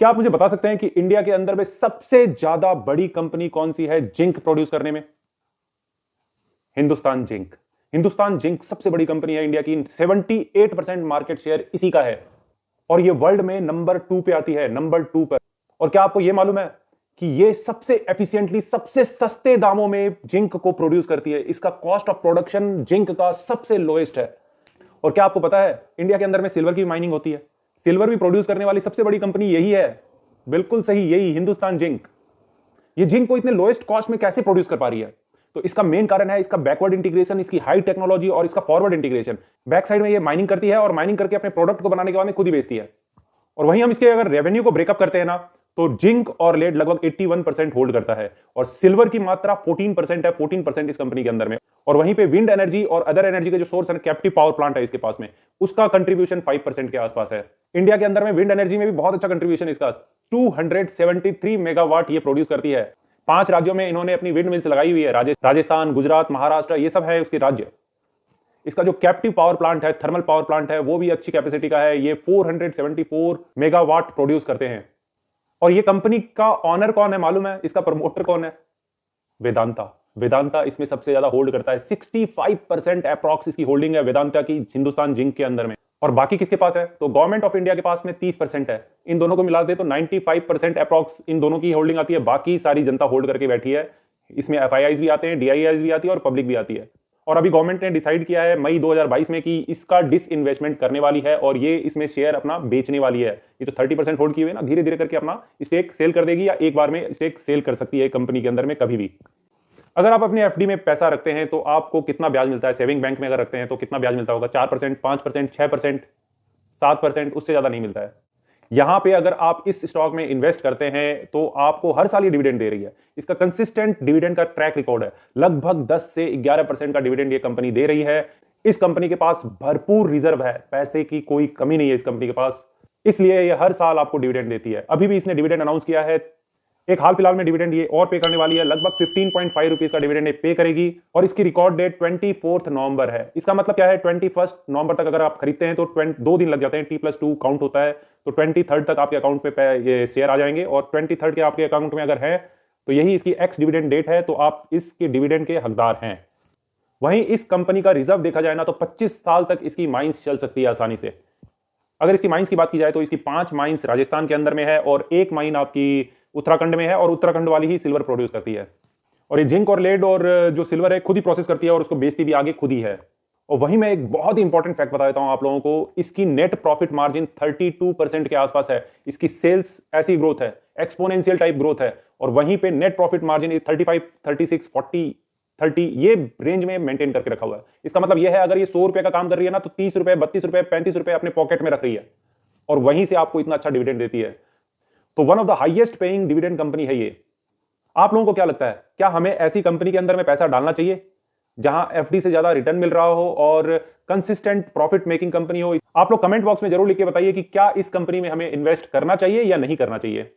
क्या आप मुझे बता सकते हैं कि इंडिया के अंदर में सबसे ज्यादा बड़ी कंपनी कौन सी है जिंक प्रोड्यूस करने में? हिंदुस्तान जिंक। हिंदुस्तान जिंक सबसे बड़ी कंपनी है इंडिया की। 78% मार्केट शेयर इसी का है और ये वर्ल्ड में नंबर 2 पे आती है, नंबर 2 पर। और क्या आपको यह मालूम है कि ये सबसे एफिशिएंटली, सबसे सस्ते दामों में जिंक को प्रोड्यूस करती है। इसका कॉस्ट ऑफ प्रोडक्शन जिंक का सबसे लोएस्ट है। और क्या आपको पता है इंडिया के अंदर में सिल्वर की माइनिंग होती है? सिल्वर भी प्रोड्यूस करने वाली सबसे बड़ी कंपनी यही है। बिल्कुल सही, यही हिंदुस्तान जिंक। ये जिंक को इतने लोएस्ट कॉस्ट में कैसे प्रोड्यूस कर पा रही है? तो इसका मेन कारण है इसका बैकवर्ड इंटीग्रेशन, इसकी हाई टेक्नोलॉजी और इसका फॉरवर्ड इंटीग्रेशन। बैक साइड में ये माइनिंग करती है और माइनिंग करके अपने प्रोडक्ट को बनाने के बाद में खुद ही बेचती है। और वहीं हम इसके अगर रेवेन्यू को ब्रेकअप करते हैं ना, तो जिंक और लेड लगभग 81% होल्ड करता है और सिल्वर की मात्रा 14% है, 14% इस कंपनी के अंदर में। और वहीं पे विंड एनर्जी और अदर एनर्जी के जो सोर्स है, कैप्टिव पावर प्लांट है इसके पास में, उसका कंट्रीब्यूशन 5% के आसपास है। इंडिया के अंदर में विंड एनर्जी में भी बहुत अच्छा कंट्रीब्यूशन इसका 273 मेगावाट ये प्रोड्यूस करती है। 5 राज्यों में इन्होंने अपनी विंड मिल्स लगाई हुई है, राजस्थान, गुजरात, महाराष्ट्र, ये सब है उसके राज्य। इसका जो कैप्टिव पावर प्लांट है, थर्मल पावर प्लांट है, वो भी अच्छी कैपेसिटी का है। ये 474 मेगावाट प्रोड्यूस करते हैं। और ये कंपनी का ऑनर कौन है मालूम है? इसका प्रमोटर कौन है? वेदांता। वेदांता इसमें सबसे ज्यादा होल्ड करता है। 65% अप्रॉक्स इसकी होल्डिंग है वेदांता की हिंदुस्तान जिंक के अंदर में। और बाकी किसके पास है? तो गवर्नमेंट ऑफ इंडिया के पास में 30% है। इन दोनों को मिला दे तो 95% अप्रॉक्स इन दोनों की होल्डिंग आती है। बाकी सारी जनता होल्ड करके बैठी है। इसमें एफआईआईज भी आते हैं, डीआईआईज भी आती है और पब्लिक भी आती है। और अभी गवर्नमेंट ने डिसाइड किया है मई 2022 में कि इसका डिसइन्वेस्टमेंट करने वाली है और ये इसमें शेयर अपना बेचने वाली है। ये तो 30% होल्ड किए हुए ना, धीरे धीरे करके अपना स्टेक सेल कर देगी या एक बार में स्टेक सेल कर सकती है कंपनी के अंदर में कभी भी। अगर आप अपने एफडी में पैसा रखते हैं तो आपको कितना ब्याज मिलता है? सेविंग बैंक में अगर रखते हैं तो कितना ब्याज मिलता होगा? 4%, 5%, 6%, 7%, उससे ज्यादा नहीं मिलता है। यहां पे अगर आप इस स्टॉक में इन्वेस्ट करते हैं तो आपको हर साल ये डिविडेंड दे रही है। इसका कंसिस्टेंट डिविडेंड का ट्रैक रिकॉर्ड है। लगभग 10 से 11% का डिविडेंड ये कंपनी दे रही है। इस कंपनी के पास भरपूर रिजर्व है, पैसे की कोई कमी नहीं है इस कंपनी के पास, इसलिए ये हर साल आपको डिविडेंड देती है। अभी भी इसने डिविडेंड अनाउंस किया है। एक हाल फिलहाल में डिविडेंड ये और पे करने वाली है। लगभग 15.5 रुपीज का डिविडेंड पे करेगी और इसकी रिकॉर्ड डेट 24 नवंबर है। इसका मतलब क्या है? 21 नवंबर तक अगर आप खरीदते हैं तो 2 दिन लग जाते हैं, T+2 काउंट होता है। तो 23 तक आपके अकाउंट पे ये शेयर आ जाएंगे और 23 के आपके अकाउंट में अगर है तो यही इसकी एक्स डिविडेंड डेट है, तो आप इसके डिविडेंड के हकदार हैं। वहीं इस कंपनी का रिजर्व देखा जाए ना तो 25 साल तक इसकी माइंस चल सकती है आसानी से। अगर इसकी माइंस की बात की जाए तो इसकी 5 माइंस राजस्थान के अंदर में है और 1 माइन आपकी उत्तराखंड में है और उत्तराखंड वाली ही सिल्वर प्रोड्यूस करती है। और ये जिंक और लेड और जो सिल्वर है खुद ही प्रोसेस करती है और उसको बेचती भी आगे खुद ही है। और वहीं मैं एक बहुत ही इंपॉर्टेंट फैक्ट बता देता हूं आप लोगों को, इसकी नेट प्रॉफिट मार्जिन 32% के आसपास है। इसकी सेल्स ऐसी ग्रोथ है, एक्सपोनेंशियल टाइप ग्रोथ है। और वहीं पे नेट प्रॉफिट मार्जिन 35, 36, 40, 30 ये रेंज में मेंटेन करके रखा हुआ है। इसका मतलब यह है अगर ये 100 रुपए का काम कर रही है ना तो 30 रुपए, 32 रुपए, 35 रुपए अपने पॉकेट में रख रही है और वहीं से आपको इतना अच्छा डिविडेंड देती है। तो one of the highest paying dividend company है ये। आप लोगों को क्या लगता है, क्या हमें ऐसी कंपनी के अंदर में पैसा डालना चाहिए जहां एफडी से ज्यादा रिटर्न मिल रहा हो और कंसिस्टेंट प्रॉफिट मेकिंग कंपनी हो? आप लोग कमेंट बॉक्स में जरूर लिख के बताइए कि क्या इस कंपनी में हमें इन्वेस्ट करना चाहिए या नहीं करना चाहिए।